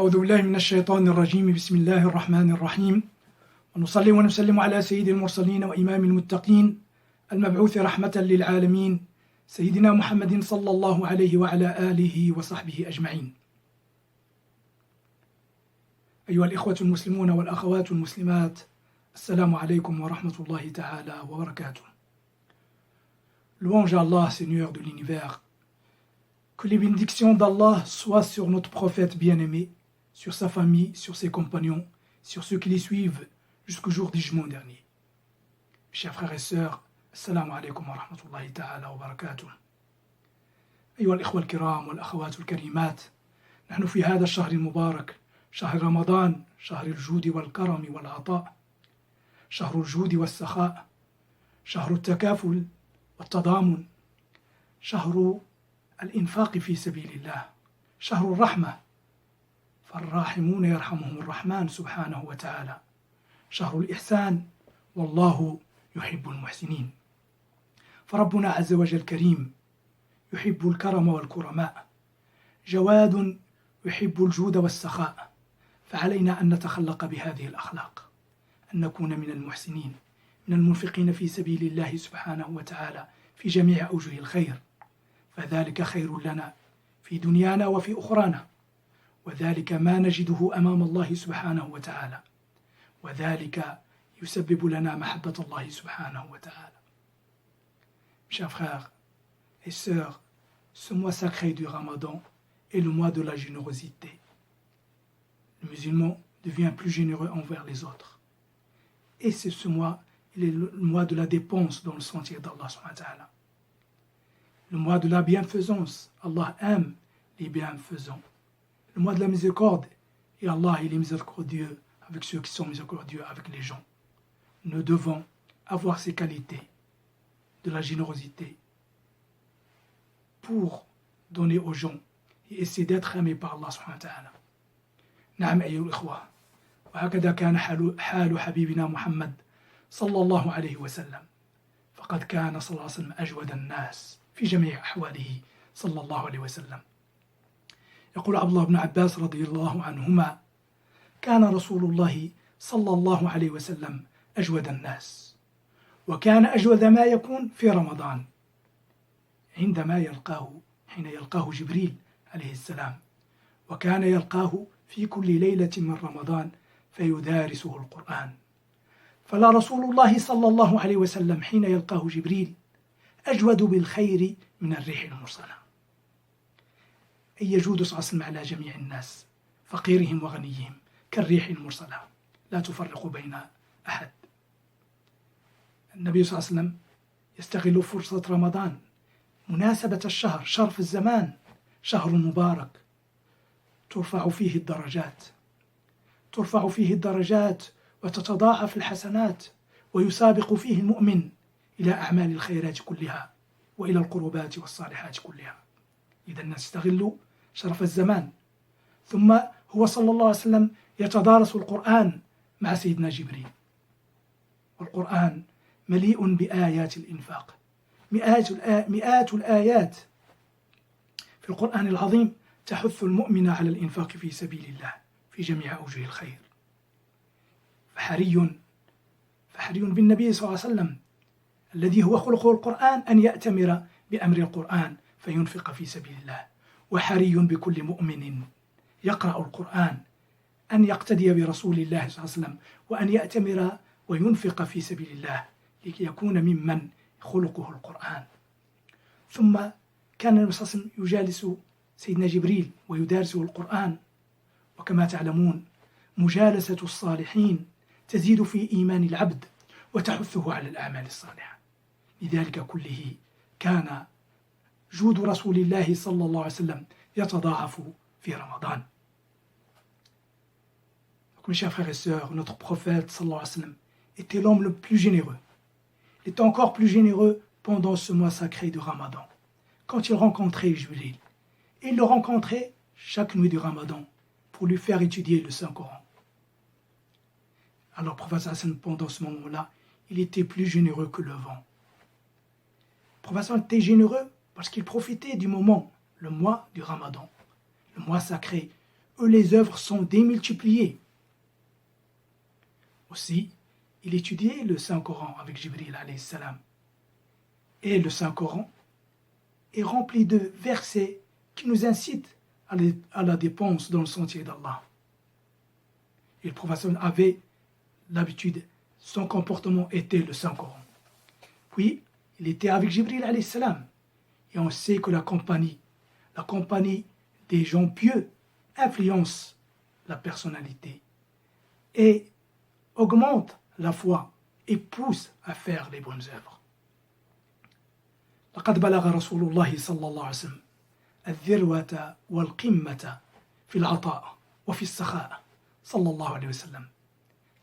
أعوذ بالله من الشيطان الرجيم بسم الله الرحمن الرحيم ونصلي ونسلم على سيد المرسلين وإمام المتقين المبعوث رحمة للعالمين سيدنا محمد صلى الله عليه وعلى آله وصحبه أجمعين. أيها الإخوة المسلمون والأخوات المسلمات، السلام عليكم ورحمة الله تعالى وبركاته. Louange à Allah, Seigneur de l'univers. Que les bénédictions d'Allah soient sur notre prophète bien-aimé, sur sa famille, sur ses compagnons, sur ceux qui les suivent jusqu'au jour du jugement dernier. Mes chers frères et sœurs, assalamu alaikum wa rahmatullahi ta'ala wa barakatuh. أيها الإخوة الكرام والأخوات الكريمات، نحن في هذا الشهر المبارك، شهر رمضان، شهر الجود والكرم والعطاء، شهر الجود والسخاء، شهر التكافل والتضامن، شهر الإنفاق في سبيل الله، شهر الرحمة، فالراحمون يرحمهم الرحمن سبحانه وتعالى، شهر الإحسان، والله يحب المحسنين. فربنا عز وجل كريم يحب الكرم والكرماء، جواد يحب الجود والسخاء، فعلينا أن نتخلق بهذه الأخلاق، أن نكون من المحسنين، من المنفقين في سبيل الله سبحانه وتعالى في جميع أوجه الخير، فذلك خير لنا في دنيانا وفي أخرانا، وذلك ما نجده أمام الله سبحانه وتعالى، وذلك يسبب لنا محبة الله سبحانه وتعالى. Chers frères et sœurs, ce mois sacré du Ramadan est le mois de la générosité. Le musulman devient plus généreux envers les autres. Et c'est ce mois, il est le mois de la dépense dans le sentier d'Allah subhanahu wa ta'ala. Le mois de la bienfaisance, Allah aime les bienfaisants. Le mois de la miséricorde, et Allah il est miséricordieux avec ceux qui sont miséricordieux avec les gens. Nous devons avoir ces qualités de la générosité pour donner aux gens et essayer d'être aimés par Allah subhanahu wa ta'ala. نعم أيها الإخوة، وهكذا كان حال حبيبنا محمد صلى الله عليه وسلم، فقد كان صلى الله عليه وسلم أجود الناس في جميع أحواله صلى الله عليه وسلم. يقول عبد الله بن عباس رضي الله عنهما: كان رسول الله صلى الله عليه وسلم أجود الناس، وكان أجود ما يكون في رمضان عندما حين يلقاه جبريل عليه السلام، وكان يلقاه في كل ليلة من رمضان فيدارسه القرآن. فلا رسول الله صلى الله عليه وسلم حين يلقاه جبريل أجود بالخير من الريح المرسلة. أي يجود صلى الله عليه وسلم على جميع الناس، فقيرهم وغنيهم، كالريح المرسلة لا تفرق بين أحد. النبي صلى الله عليه وسلم يستغل فرصة رمضان، مناسبة الشهر، شرف الزمان، شهر مبارك ترفع فيه الدرجات وتتضاعف الحسنات، ويسابق فيه المؤمن إلى أعمال الخيرات كلها وإلى القربات والصالحات كلها. إذا نستغل شرف الزمان. ثم هو صلى الله عليه وسلم يتدارس القرآن مع سيدنا جبريل، والقرآن مليء بآيات الإنفاق، مئات الآيات في القرآن العظيم تحث المؤمن على الإنفاق في سبيل الله في جميع أوجه الخير. فحري بالنبي صلى الله عليه وسلم الذي هو خلقه القرآن أن يأتمر بأمر القرآن فينفق في سبيل الله، وحري بكل مؤمن يقرأ القرآن أن يقتدي برسول الله صلى الله عليه وسلم، وأن يأتمر وينفق في سبيل الله لكي يكون ممن خلقه القرآن. ثم كان النبي صلى الله عليه وسلم يجالس سيدنا جبريل ويدارسه القرآن، وكما تعلمون مجالسة الصالحين تزيد في إيمان العبد وتحثه على الأعمال الصالحة. لذلك كله كان جود رسول الله صلى الله عليه وسلم يتضاعف في رمضان. Donc mes chers frères et sœurs, notre prophète sallallahu alayhi wa sallam était l'homme le plus généreux. Il était encore plus généreux pendant ce mois sacré de Ramadan, quand il rencontrait Jibril. Et il le rencontrait chaque nuit du Ramadan pour lui faire étudier le Saint-Coran. Alors, le prophète Hassan, pendant ce moment-là, il était plus généreux que le vent. Le prophète Hassan était généreux parce qu'il profitait du moment, le mois du Ramadan, le mois sacré, où les œuvres sont démultipliées. Aussi, il étudiait le Saint-Coran avec Jibril alayhi salam. Et le Saint-Coran est rempli de versets qui nous incitent à la dépense dans le sentier d'Allah. Et le prophète avait l'habitude, son comportement était le Saint-Coran. Puis, il était avec Jibril alayhi salam. Et on sait que la compagnie des gens pieux influence la personnalité et augmente la foi et pousse à faire les bonnes œuvres. لقد بلغ رسول الله صلى الله عليه وسلم الذروة والقمة في العطاء وفي السخاء صلى الله عليه وسلم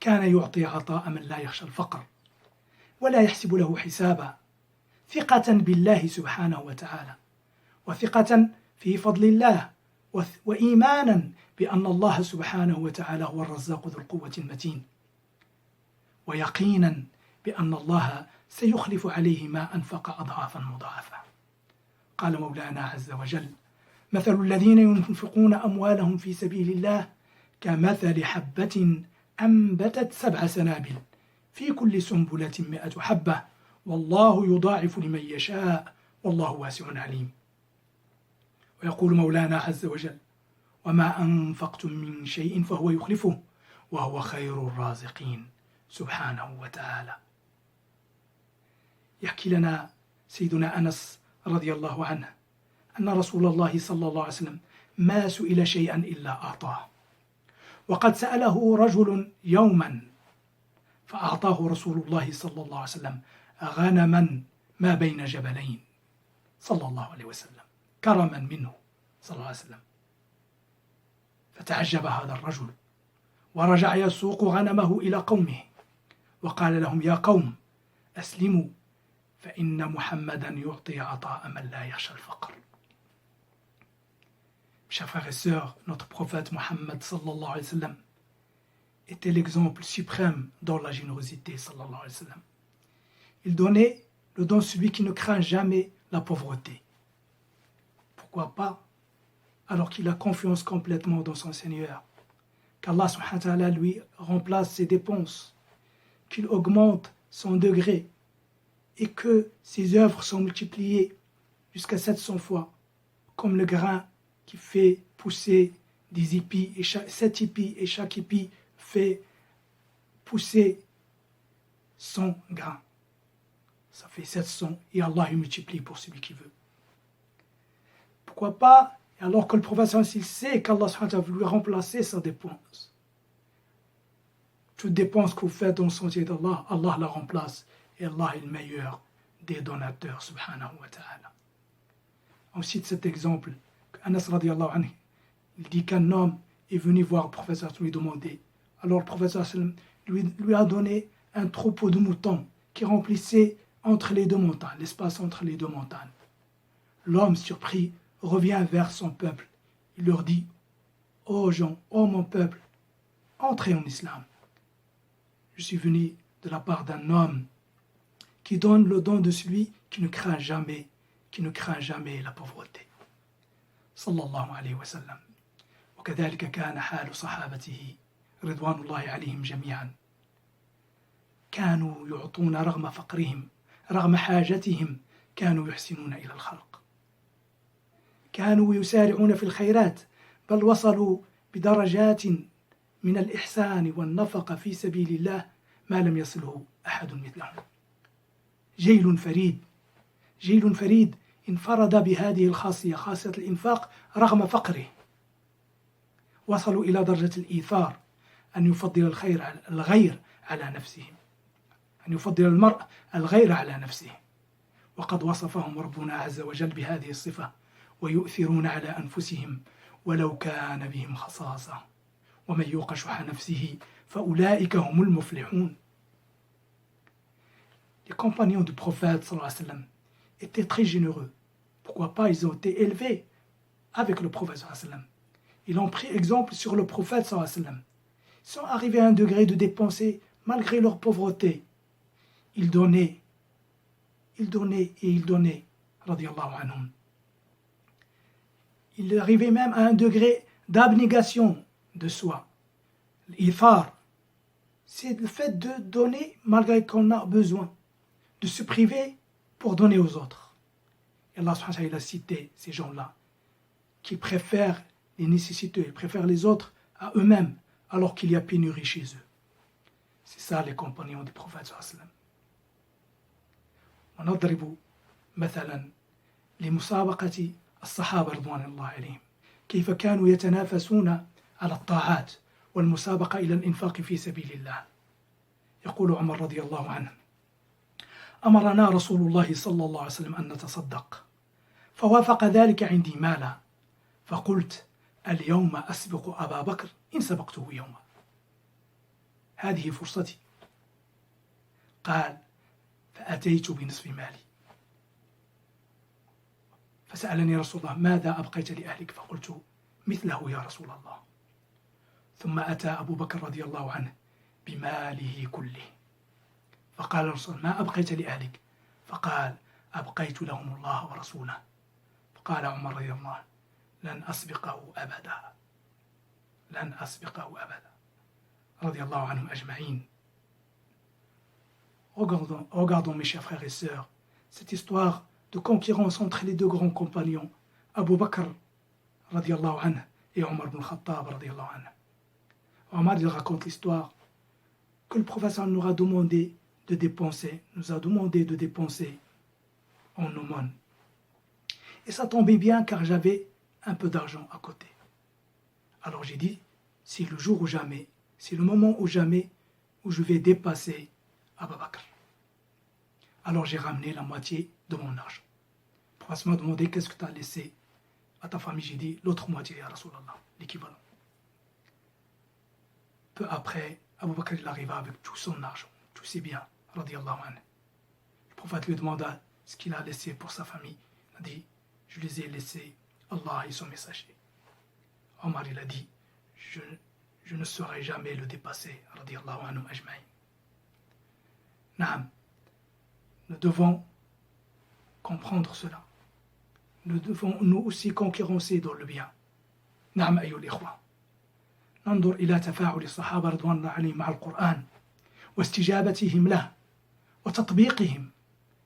كان يعطي عطاء من لا يخشى الفقر ولا يحسب له حسابا ثقة بالله سبحانه وتعالى وثقة في فضل الله وإيمانا بأن الله سبحانه وتعالى هو الرزاق ذو القوة المتين ويقينا بأن الله سيخلف عليه ما أنفق أضعافا مضاعفة. قال مولانا عز وجل: مثل الذين ينفقون أموالهم في سبيل الله كمثل حبة أنبتت 7 سنابل في كل سنبلة 100 حبة والله يضاعف لمن يشاء والله واسع عليم. ويقول مولانا عز وجل: وما أنفقتم من شيء فهو يخلفه وهو خير الرازقين سبحانه وتعالى. يحكي لنا سيدنا أنس رضي الله عنه أن رسول الله صلى الله عليه وسلم ما سئل شيئا إلا أعطاه، وقد سأله رجل يوما فأعطاه رسول الله صلى الله عليه وسلم غنما ما بين جبلين صلى الله عليه وسلم كرما منه صلى الله عليه وسلم. فتعجب هذا الرجل ورجع يسوق غنمه إلى قومه وقال لهم: يا قوم أسلموا فإن محمدا يعطي عطاء من لا يخشى الفقر. Chers frères et sœurs, notre prophète Mohammed sallallahu alayhi wa sallam était l'exemple suprême dans la générosité sallallahu alayhi wa sallam. Il donnait le don celui qui ne craint jamais la pauvreté. Pourquoi pas? Alors qu'il a confiance complètement dans son Seigneur, qu'Allah subhanahu wa ta'ala lui remplace ses dépenses, qu'il augmente son degré et que ses œuvres sont multipliées jusqu'à 700 fois, comme le grain qui fait pousser des épis, et 7 épis, et chaque épi fait pousser 100 grains. Ça fait 700, et Allah il multiplie pour celui qui veut. Pourquoi pas, alors que le prophète s'il sait qu'Allah a voulu remplacer sa dépense. Toute dépense que vous faites dans le sentier d'Allah, Allah la remplace, et Allah est le meilleur des donateurs, subhanahu wa ta'ala. On cite cet exemple, Anas radiallahu anhu, il dit qu'un homme est venu voir le prophète lui demander. Alors le prophète lui a donné un troupeau de moutons qui remplissait entre les deux montagnes, l'espace entre les deux montagnes. L'homme surpris revient vers son peuple. Il leur dit: ô gens, ô mon peuple, entrez en islam. Je suis venu de la part d'un homme qui donne le don de celui qui ne craint jamais la pauvreté. sallallahu alayhi wa sallam. وكذلك كان حال صحابته رضوان الله عليهم جميعا. كانوا يعطون رغم فقرهم رغم حاجتهم، كانوا يحسنون إلى الخلق، كانوا يسارعون في الخيرات، بل وصلوا بدرجات من الإحسان والنفقة في سبيل الله ما لم يصله أحد مثلهم. جيل فريد انفرد بهذه الخاصية، خاصية الإنفاق رغم فقره. وصلوا إلى درجة الإيثار، أن يفضل الغير على نفسه، أن يفضل المرء الغير على نفسه. وقد وصفهم ربنا عز وجل بهذه الصفة: ويؤثرون على أنفسهم ولو كان بهم خصاصة ومن يوق شح نفسه فأولئك هم المفلحون. Les compagnons du prophète sallallahu alayhi wa sallam étaient très généreux. Pourquoi pas? Ils ont été élevés avec le prophète sallallahu alayhi wa sallam. Ils ont pris exemple sur le prophète sallallahu alayhi wa sallam. Ils sont arrivés à un degré de dépenser malgré leur pauvreté. Ils donnaient et ils donnaient, radiyallahu anhum. Ils arrivaient même à un degré d'abnégation de soi. L'ithar, c'est le fait de donner malgré qu'on a besoin, de se priver pour donner aux autres. Et Allah subhanahu wa ta'ala a cité ces gens-là, qui préfèrent les nécessiteux, ils préfèrent les autres à eux-mêmes, alors qu'il y a pénurie chez eux. C'est ça les compagnons du prophète sallallahu alayhi wa sallam. ونضرب مثلا لمسابقة الصحابة رضوان الله عليهم كيف كانوا يتنافسون على الطاعات والمسابقة إلى الإنفاق في سبيل الله. يقول عمر رضي الله عنه: أمرنا رسول الله صلى الله عليه وسلم أن نتصدق فوافق ذلك عندي مالا فقلت اليوم أسبق أبا بكر إن سبقته يوما، هذه فرصتي. قال: فأتيت بنصف مالي فسألني رسول الله: ماذا أبقيت لأهلك؟ فقلت: مثله يا رسول الله. ثم أتى أبو بكر رضي الله عنه بماله كله فقال الرسول: ما أبقيت لأهلك؟ فقال: أبقيت لهم الله ورسوله. فقال عمر رضي الله عنه: لن أسبقه أبدا، لن أسبقه أبدا، رضي الله عنهم أجمعين. Regardons mes chers frères et sœurs, cette histoire de concurrence entre les deux grands compagnons, Abu Bakr radiallahu anhu et Omar ibn Khattab radiallahu anhu. Omar il raconte l'histoire que le prophète nous a demandé de dépenser, en aumône. Et ça tombait bien car j'avais un peu d'argent à côté. Alors j'ai dit, c'est le jour ou jamais, c'est le moment ou jamais où je vais dépasser Abu Bakr. Alors j'ai ramené la moitié de mon argent. Le prophète m'a demandé qu'est-ce que tu as laissé à ta famille. J'ai dit l'autre moitié, ya Rasulallah, l'équivalent. Peu après, Abu Bakr il arriva avec tout son argent, tous ses biens, radiyallahu anhu. Le prophète lui demanda ce qu'il a laissé pour sa famille. Il a dit, je les ai laissés Allah et son messager. Omar il a dit, je ne saurais jamais le dépasser, radiyallahu anhu ajma'in. Naam, nous devons comprendre cela. Nous devons nous aussi concurrencer dans le bien. Naam ayyuha al-ikhwa. ننظر إلى تفاعل الصحابة رضوان الله عليهم مع القرآن واستجابتهم له وتطبيقهم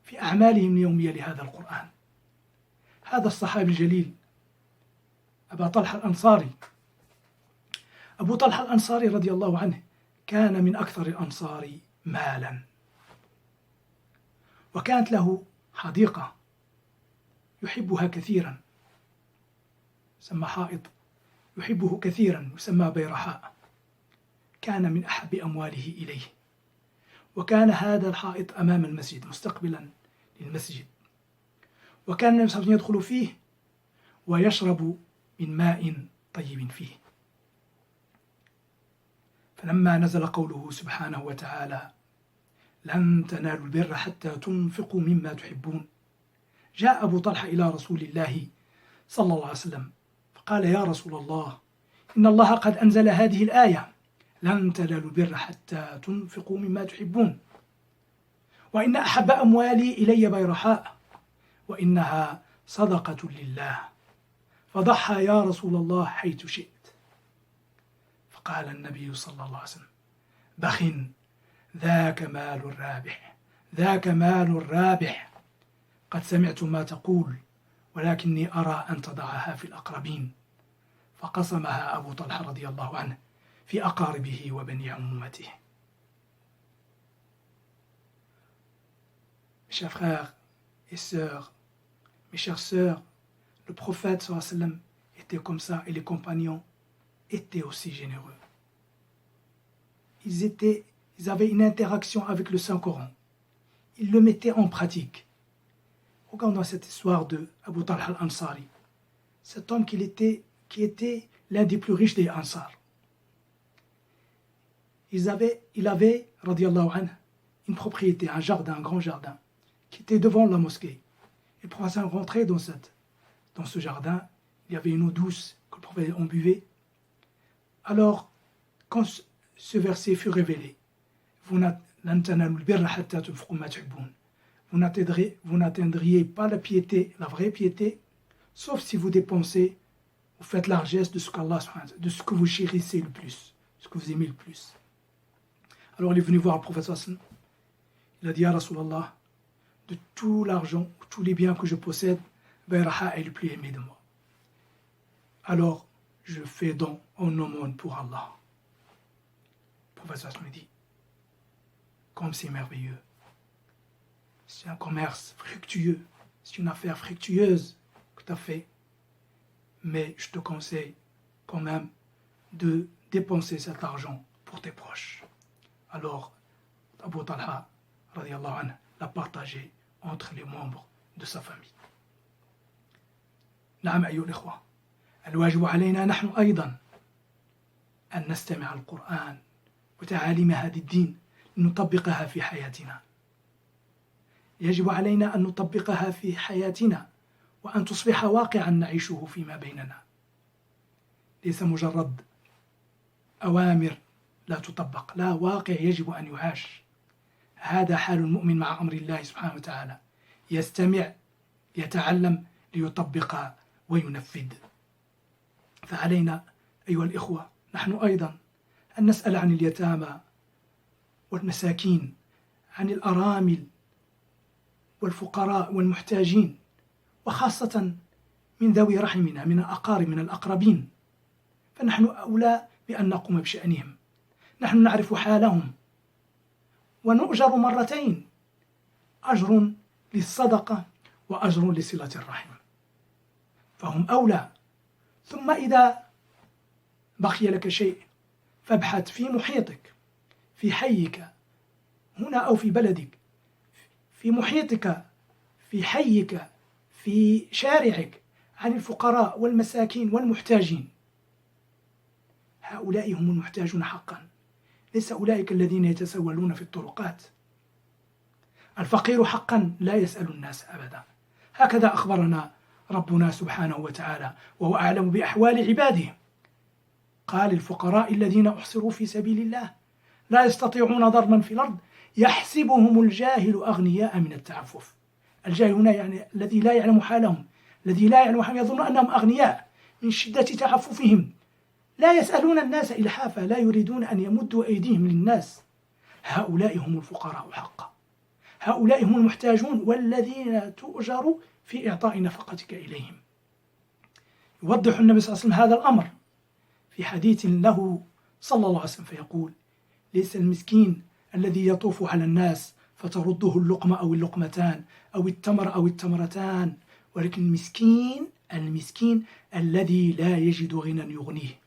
في أعمالهم اليومية لهذا القرآن. هذا الصحابي الجليل أبا طلحة الأنصاري. أبو طلحة الأنصاري رضي الله عنه كان من أكثر الأنصار مالا، وكانت له حديقة يحبها كثيرا، سمى حائط يحبه كثيرا يسمى بيرحاء، كان من أحب أمواله إليه، وكان هذا الحائط أمام المسجد مستقبلا للمسجد، وكان النبي صلى الله عليه وسلم يدخل فيه ويشرب من ماء طيب فيه. فلما نزل قوله سبحانه وتعالى لن تنالوا البر حتى تنفقوا مما تحبون، جاء أبو طلحة إلى رسول الله صلى الله عليه وسلم فقال يا رسول الله إن الله قد أنزل هذه الآية لن تنالوا البر حتى تنفقوا مما تحبون، وإن أحب أموالي إلي بيرحاء وإنها صدقة لله، فضحى يا رسول الله حيث شئت. فقال النبي صلى الله عليه وسلم بخ ذاك مال الرابح، ذاك مال الرابح، قد سمعت ما تقول ولكني أرى أن تضعها في الأقربين. فقسمها أبو طلحة رضي الله عنه في أقاربه وبني عمومته. Mes chers frères et sœurs, mes chères sœurs, le prophète sallallahu alayhi wa sallam était comme ça et les compagnons étaient aussi généreux. Ils avaient une interaction avec le Saint-Coran. Ils le mettaient en pratique. Regardons cette histoire de Abu Talha al-Ansari, cet homme qui était l'un des plus riches des Ansar. Il avait, radiallahu anhu, une propriété, un jardin, un grand jardin, qui était devant la mosquée. Et le prophète rentrait dans ce jardin, il y avait une eau douce que le prophète en buvait. Alors, quand ce verset fut révélé, vous n'atteindriez pas la piété, la vraie piété, sauf si vous dépensez, vous faites largesse de ce qu'Allah, de ce que vous chérissez le plus, ce que vous aimez le plus. Alors il est venu voir le prophète sallallahu alayhi wa sallam. Il a dit, Ya Rasulallah, de tout l'argent, tous les biens que je possède, Bayraha est le plus aimé de moi. Alors, je fais don en aumône pour Allah. Le prophète sallallahu alayhi wa sallam dit, comme c'est merveilleux. C'est un commerce fructueux, c'est une affaire fructueuse que tu as fait. Mais je te conseille quand même de dépenser cet argent pour tes proches. Alors, Abu Talha, radiyallahu anhu, l'a partagé entre les membres de sa famille. نعم أيها الإخوة، الواجب علينا نحن أيضا أن نستمع القرآن وتعاليم هذا الدين لنطبقها في حياتنا. يجب علينا أن نطبقها في حياتنا وأن تصبح واقعا نعيشه فيما بيننا. ليس مجرد أوامر لا تطبق، لا، واقع يجب أن يعاش. هذا حال المؤمن مع أمر الله سبحانه وتعالى، يستمع، يتعلم، ليطبق وينفذ. فعلينا أيها الإخوة نحن أيضا أن نسأل عن اليتامى والمساكين، عن الأرامل والفقراء والمحتاجين، وخاصة من ذوي رحمنا، من الأقارب، من الأقربين، فنحن أولى بأن نقوم بشأنهم. نحن نعرف حالهم ونؤجر مرتين، أجر للصدقة وأجر لصلة الرحم، فهم أولى. ثم إذا بقي لك شيء فابحث في محيطك، في حيك هنا أو في بلدك، في محيطك، في حيك، في شارعك، عن الفقراء والمساكين والمحتاجين. هؤلاء هم المحتاجون حقا، ليس أولئك الذين يتسولون في الطرقات. الفقير حقا لا يسأل الناس أبدا. هكذا أخبرنا ربنا سبحانه وتعالى وهو أعلم بأحوال عباده. قال الفقراء الذين أحصروا في سبيل الله لا يستطيعون ضربا في الأرض يحسبهم الجاهل أغنياء من التعفف. الجاهل هنا يعني الذي لا يعلم حالهم، الذي لا يعلم حالهم يظن أنهم أغنياء من شدة تعففهم، لا يسألون الناس إلحافا، لا يريدون أن يمدوا أيديهم للناس. هؤلاء هم الفقراء حقا، هؤلاء هم المحتاجون والذين تؤجر في إعطاء نفقتك إليهم. يوضح النبي صلى الله عليه وسلم هذا الأمر في حديث له صلى الله عليه وسلم فيقول: ليس المسكين الذي يطوف على الناس فترده اللقمة أو اللقمتان أو التمر أو التمرتان، ولكن المسكين الذي لا يجد غنى يغنيه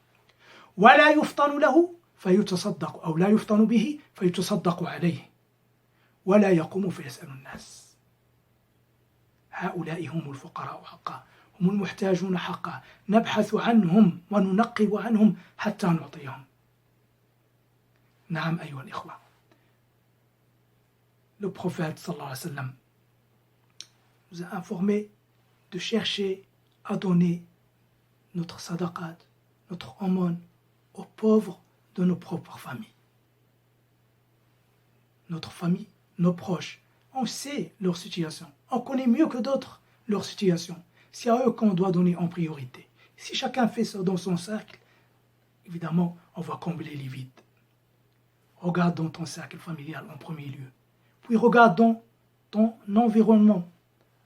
ولا يفطن له فيتصدق، أو لا يفطن به فيتصدق عليه، ولا يقوم فيسأل الناس. هؤلاء هم الفقراء حقا، هم المحتاجون حقا، نبحث عنهم وننقب عنهم حتى نعطيهم. نعم أيها الإخوة، le prophète sallallahu alayhi wa sallam nous a informé de chercher à donner notre sadaqat, notre aumône aux pauvres de nos propres familles. Notre famille, nos proches, on sait leur situation, on connaît mieux que d'autres leur situation. C'est à eux qu'on doit donner en priorité. Si chacun fait ça dans son cercle, évidemment, on va combler les vides. Regarde dans ton cercle familial en premier lieu. Puis regarde dans ton environnement,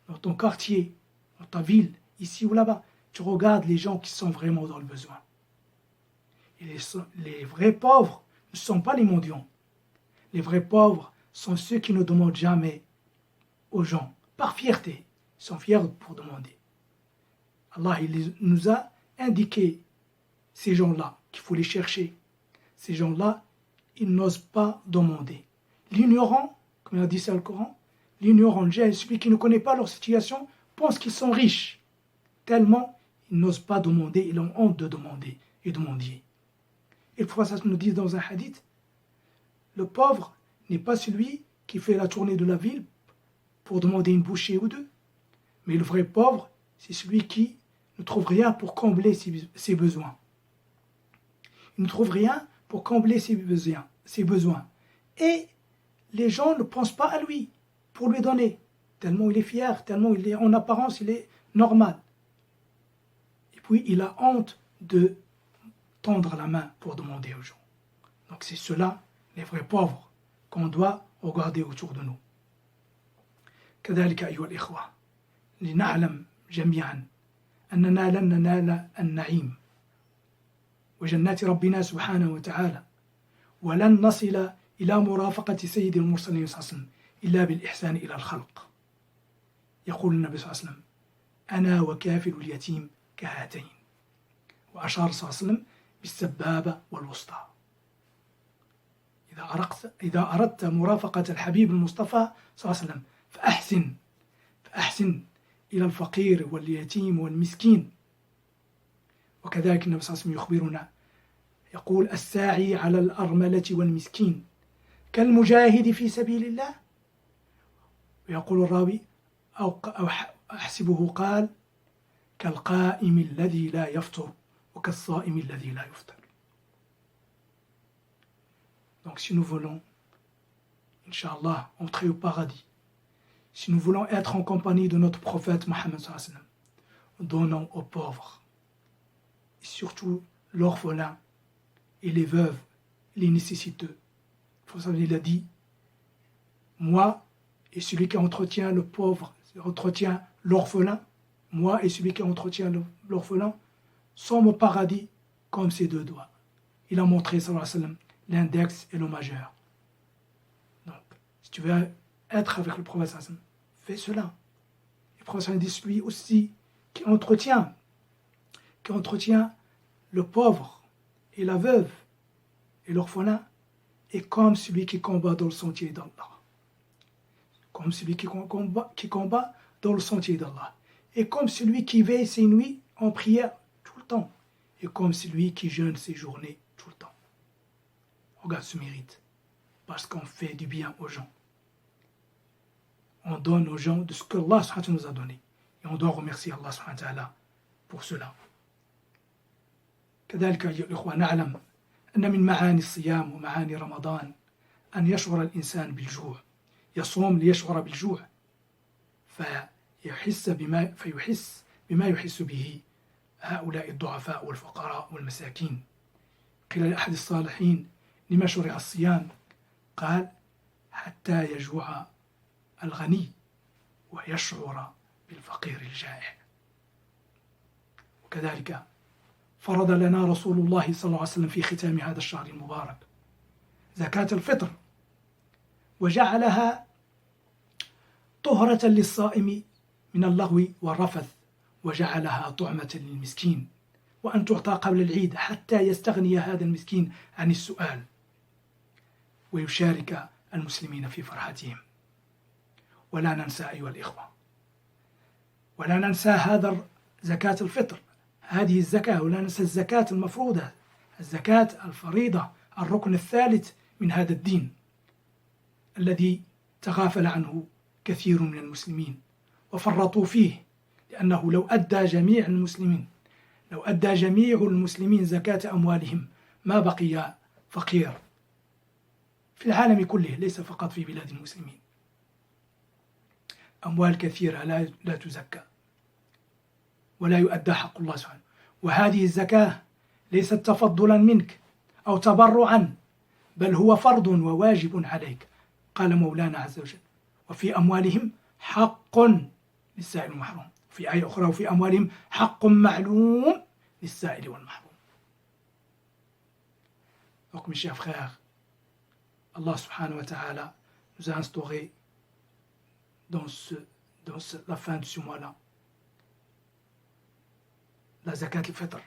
dans ton quartier, dans ta ville, ici ou là-bas. Tu regardes les gens qui sont vraiment dans le besoin. Et les vrais pauvres ne sont pas les mendiants. Les vrais pauvres sont ceux qui ne demandent jamais aux gens, par fierté. Ils sont fiers pour demander. Allah il nous a indiqué ces gens-là, qu'il faut les chercher. Ces gens-là, ils n'osent pas demander. L'ignorant, comme il a dit ça le Coran, l'ignorant, le jahil, celui qui ne connaît pas leur situation, pense qu'ils sont riches. Tellement ils n'osent pas demander, ils ont honte de demander et de mendier. Et le prophète nous dit dans un hadith, le pauvre n'est pas celui qui fait la tournée de la ville pour demander une bouchée ou deux, mais le vrai pauvre, c'est celui qui ne trouve rien pour combler ses besoins. Il ne trouve rien pour combler ses besoins. Et les gens ne pensent pas à lui pour lui donner, tellement il est fier, tellement il est en apparence, il est normal. Et puis il a honte de tendre la main pour demander aux gens. Donc c'est cela, les vrais pauvres, qu'on doit regarder autour de nous. كذلك أيها الإخوة لنعلم جميعا أننا لن ننال النعيم وجنات ربنا سبحانه وتعالى ولن نصل إلى مرافقة سيد المرسلين صلى الله عليه وسلم إلا بالإحسان إلى الخلق. يقول النبي صلى الله عليه وسلم أنا وكافل اليتيم كهاتين، وأشار صلى الله عليه وسلم بالسبابة والوسطى. إذا أردت مرافقة الحبيب المصطفى صلى الله عليه وسلم فأحسن إلى الفقير واليتيم والمسكين. وكذلك النبي صلى الله عليه وسلم يخبرنا يقول الساعي على الأرملة والمسكين كالمجاهد في سبيل الله. ويقول الراوي أو أحسبه قال كالقائم الذي لا يفطر وكالصائم الذي لا يفطر. Donc si nous voulons, Inch'Allah, entrer au paradis, si nous voulons être en compagnie de notre prophète Mohammed sallallahu alayhi wa sallam, donnons aux pauvres, et surtout l'orphelin et les veuves, les nécessiteux. Il a dit, moi et celui qui entretient le pauvre, entretient l'orphelin, moi et celui qui entretient l'orphelin, sommes au paradis comme ses deux doigts. Il a montré, sallallahu alayhi wa sallam, l'index et le majeur. Donc, si tu veux être avec le prophète, fais cela. Le prophète dit, celui aussi qui entretient le pauvre et la veuve et l'orphelin est comme celui qui combat dans le sentier d'Allah. Comme celui qui combat dans le sentier d'Allah. Et comme celui qui veille ses nuits en prière tout le temps. Et comme celui qui jeûne ses journées tout le temps. Regarde ce mérite. Parce qu'on fait du bien aux gens. On donne aux gens de ce que Allah nous a donné. Et on doit remercier Allah pour cela. كذلك أيها الإخوة نعلم أن من معاني الصيام ومعاني رمضان أن يشعر الإنسان بالجوع. يصوم ليشعر بالجوع فيحس بما يحس به هؤلاء الضعفاء والفقراء والمساكين. قيل لأحد الصالحين لما شرع الصيام قال حتى يجوع الغني ويشعر بالفقير الجائع. وكذلك فرض لنا رسول الله صلى الله عليه وسلم في ختام هذا الشهر المبارك زكاة الفطر وجعلها طهرة للصائم من اللغو والرفث وجعلها طعمة للمسكين وأن تعطى قبل العيد حتى يستغني هذا المسكين عن السؤال ويشارك المسلمين في فرحتهم. ولا ننسى أيها الإخوة ولا ننسى هذا زكاة الفطر هذه الزكاة ولا ننسى الزكاة المفروضة الزكاة الفريضة الركن الثالث من هذا الدين الذي تغافل عنه كثير من المسلمين وفرطوا فيه لأنه لو أدى جميع المسلمين زكاة أموالهم ما بقي فقير في العالم كله ليس فقط في بلاد المسلمين. أموال كثيرة لا تزكى ولا يؤدى حق الله سبحانه. وهذه الزكاة ليست تفضلا منك أو تبرعا بل هو فرض وواجب عليك. قال مولانا عز وجل وفي أموالهم حق للسائل والمحروم. في آية أخرى وفي أموالهم حق معلوم للسائل والمحروم. Donc mes chers frères, Allah subhanahu wa ta'ala nous a instauré dans la fin de ce mois-là la zakat al-fitr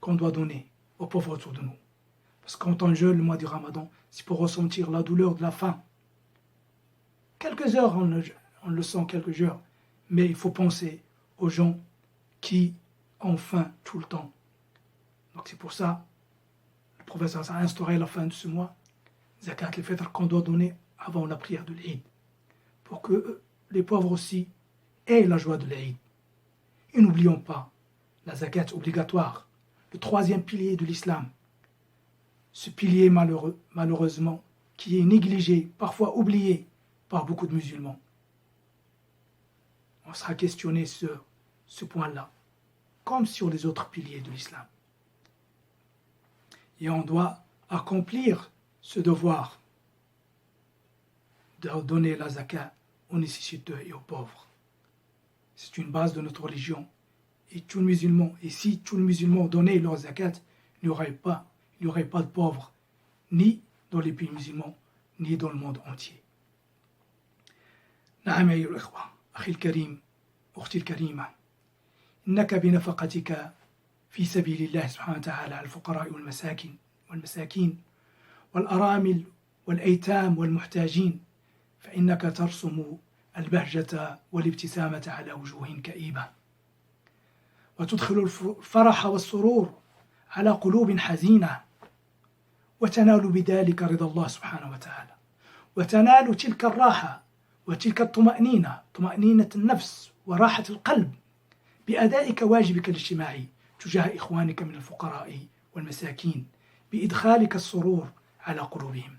qu'on doit donner aux pauvres autour de nous. Parce que quand on jeûne le mois du Ramadan, c'est pour ressentir la douleur de la faim. Quelques heures, on le sent quelques heures, mais il faut penser aux gens qui ont faim tout le temps. Donc c'est pour ça le prophète a instauré la fin de ce mois, zakat al-fitr qu'on doit donner avant la prière de l'Eid, pour que les pauvres aussi aient la joie de l'Eid. Et n'oublions pas la zakat obligatoire, le troisième pilier de l'islam. Ce pilier malheureusement qui est négligé, parfois oublié par beaucoup de musulmans. On sera questionné sur ce point-là. comme sur les autres piliers de l'islam. Et on doit accomplir ce devoir de donner la zakat aux nécessiteux et aux pauvres. C'est une base de notre religion. Et si tous les musulmans donnaient leur zakat, il n'y aurait pas de pauvres, ni dans les pays musulmans, ni dans le monde entier. نعم أيها الأخوة، أخي الكريم، أختي الكريمة، إنك بنفقتك في سبيل الله سبحانه وتعالى على الفقراء والمساكين والأرامل والأيتام والمحتاجين، فإنك ترسم البهجة والابتسامة على وجوه كئيبة، وتدخل الفرح والسرور على قلوب حزينة، وتنال بذلك رضا الله سبحانه وتعالى، وتنال تلك الراحة وتلك الطمأنينة، طمأنينة النفس وراحة القلب بأدائك واجبك الاجتماعي تجاه إخوانك من الفقراء والمساكين، بإدخالك السرور على قلوبهم.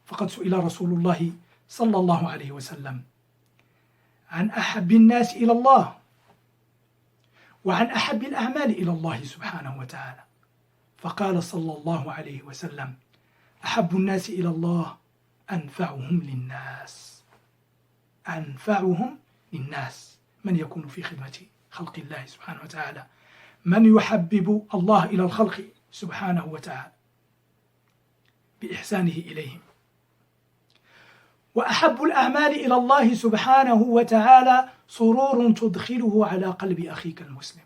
فقد سئل رسول الله صلى الله عليه وسلم عن أحب الناس إلى الله وعن أحب الأعمال إلى الله سبحانه وتعالى، فقال صلى الله عليه وسلم: أحب الناس إلى الله أنفعهم للناس، من يكون في خدمة خلق الله سبحانه وتعالى، من يحبب الله إلى الخلق سبحانه وتعالى بإحسانه إليهم. وأحب الأعمال إلى الله سبحانه وتعالى سرور تدخله على قلب أخيك المسلم،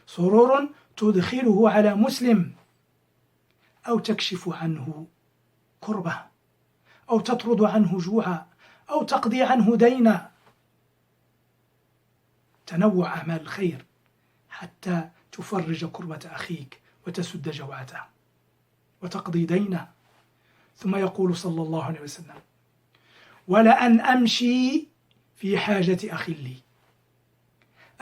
سرور تدخله على مسلم، أو تكشف عنه كربة، أو تطرد عنه جوعا، أو تقضي عنه دينا. تنوع أعمال الخير حتى تفرج كربة أخيك وتسد جوعته وتقضي دينه. ثم يقول صلى الله عليه وسلم: ولأن أمشي في حاجة أخي لي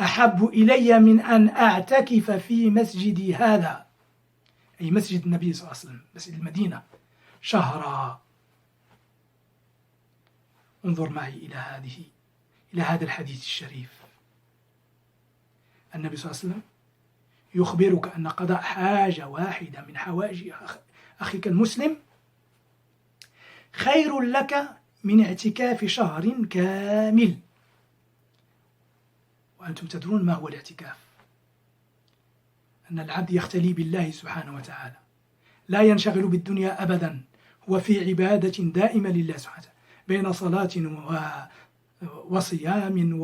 أحب إلي من أن أعتكف في مسجدي هذا، أي مسجد النبي صلى الله عليه وسلم، مسجد المدينة، شهرا. انظر معي إلى هذا الحديث الشريف. النبي صلى الله عليه وسلم يخبرك أن قضاء حاجة واحدة من حوائج أخيك المسلم خير لك من اعتكاف شهر كامل. وأنتم تدرون ما هو الاعتكاف، أن العبد يختلي بالله سبحانه وتعالى، لا ينشغل بالدنيا أبدا، هو في عبادة دائمة لله سبحانه وتعالى، بين صلاة وصيام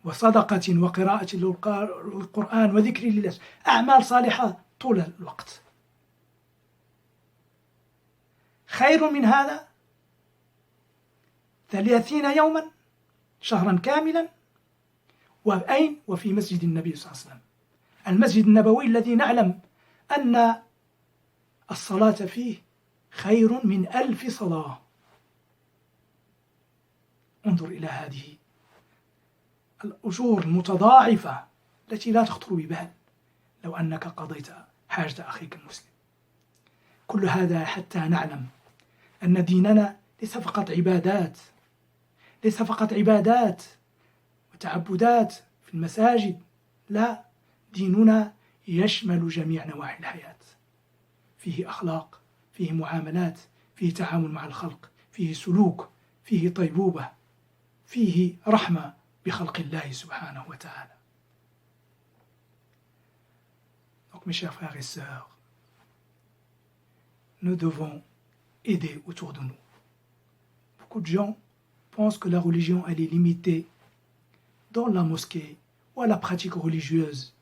وصدقة وقراءة للقرآن وذكر لله، أعمال صالحة طول الوقت. خير من هذا 30 يوما، شهرا كاملا. وأين؟ وفي مسجد النبي صلى الله عليه وسلم، المسجد النبوي الذي نعلم أن الصلاة فيه خير من 1000 صلاة. انظر إلى هذه الأجور المتضاعفة التي لا تخطر ببال لو أنك قضيت حاجة أخيك المسلم. كل هذا حتى نعلم أن ديننا ليس فقط عبادات وتعبدات في المساجد، لا، ديننا يشمل جميع نواحي الحياة، فيه أخلاق، فيه معاملات، فيه تعامل مع الخلق، فيه سلوك، فيه طيبوبة، فيه رحمة بخلق الله سبحانه وتعالى. Donc mes chers frères et sœurs, nous devons aider autour de nous. Beaucoup de gens pensent que la religion elle est limitée dans la mosquée ou à la pratique religieuse.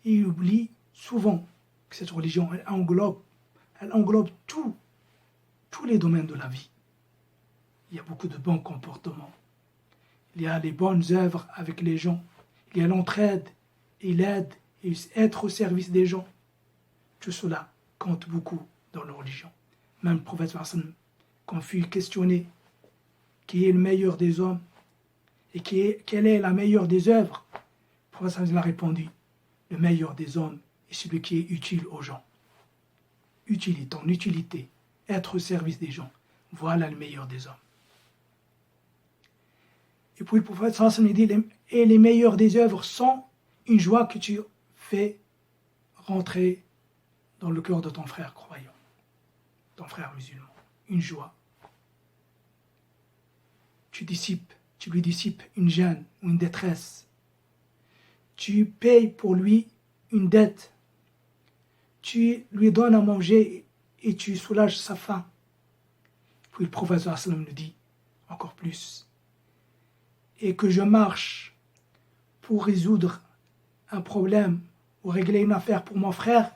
Et ils oublient souvent que cette religion elle englobe tous les domaines de la vie. Il y a beaucoup de bons comportements. Il y a les bonnes œuvres avec les gens. Il y a l'entraide et l'aide et être au service des gens. Tout cela compte beaucoup dans la religion. Même le prophète sallam, quand fut questionné qui est le meilleur des hommes et quelle est la meilleure des œuvres, le prophète sallam a répondu: le meilleur des hommes est celui qui est utile aux gens. Ton utilité, être au service des gens, voilà le meilleur des hommes. Et puis le prophète sallam dit: et les meilleures des œuvres sont une joie que tu fait rentrer dans le cœur de ton frère croyant, ton frère musulman, une joie. Tu lui dissipes une gêne ou une détresse. Tu payes pour lui une dette. Tu lui donnes à manger et tu soulages sa faim. Puis le prophète sallallahu alayhi wa sallam nous dit encore plus. Et que je marche pour résoudre un problème ou régler une affaire pour mon frère,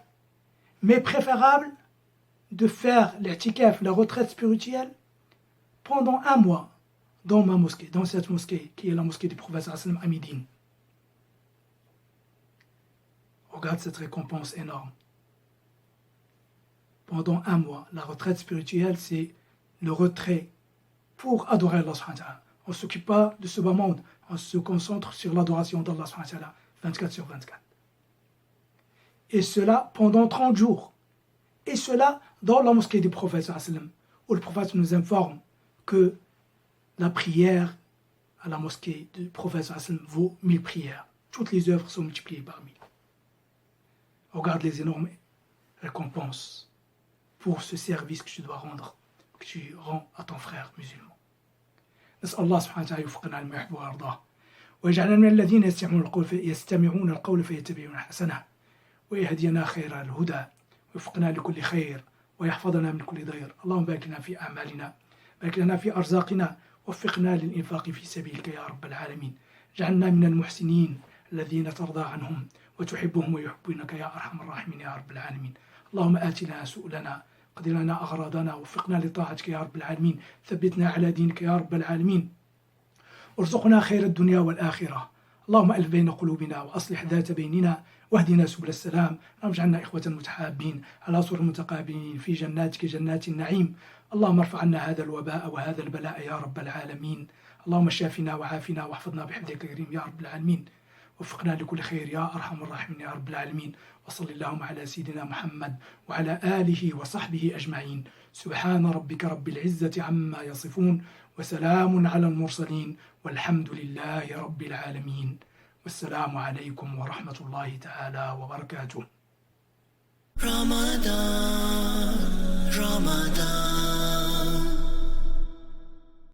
mais préférable de faire l'i'tikaf, la retraite spirituelle, pendant 1 mois dans ma mosquée, dans cette mosquée qui est la mosquée du prophète sallallahu alayhi wa sallam à Médine. Regarde cette récompense énorme. Pendant 1 mois, la retraite spirituelle, c'est le retrait pour adorer Allah subhanahu wa ta'ala. On ne s'occupe pas de ce bas monde, on se concentre sur l'adoration d'Allah subhanahu wa ta'ala, 24/24. Et cela pendant 30 jours. Et cela dans la mosquée du prophète sallallahu alayhi wa sallam, où le prophète nous informe que la prière à la mosquée du prophète sallallahu alayhi wa sallam vaut 1000 prières. Toutes les œuvres sont multipliées par 1000. Regarde les énormes récompenses pour ce service que tu dois rendre, que tu rends à ton frère musulman. نسأل الله سبحانه وتعالى يوفقنا لما يحب ويرضاه ويجعلنا من الذين يستمعون القول فيتبعون أحسنه ويهدينا خير الهدى ويوفقنا لكل خير ويحفظنا من كل ضير. اللهم بارك لنا في أعمالنا، بارك لنا في أرزاقنا، وفقنا للإنفاق في سبيلك يا رب العالمين. جعلنا من المحسنين الذين ترضى عنهم وتحبهم ويحبونك يا أرحم الراحمين يا رب العالمين. اللهم آت لنا سؤلنا، قضي لنا أغراضنا، وفقنا لطاعتك يا رب العالمين. ثبتنا على دينك يا رب العالمين، وارزقنا خير الدنيا والآخرة. اللهم ألف بين قلوبنا وأصلح ذات بيننا واهدنا سبل السلام. اللهم اجعلنا إخوة متحابين على سرر متقابلين في جناتك جنات النعيم. اللهم ارفع عنا هذا الوباء وهذا البلاء يا رب العالمين. اللهم شافنا وعافنا واحفظنا بحفظك الكريم يا رب العالمين. وفقنا لكل خير يا أرحم الراحمين يا رب العالمين. وصل اللهم على سيدنا محمد وعلى آله وصحبه أجمعين. سبحان ربك رب العزة عما يصفون وسلام على المرسلين والحمد لله رب العالمين. والسلام عليكم ورحمة الله تعالى وبركاته. رمضان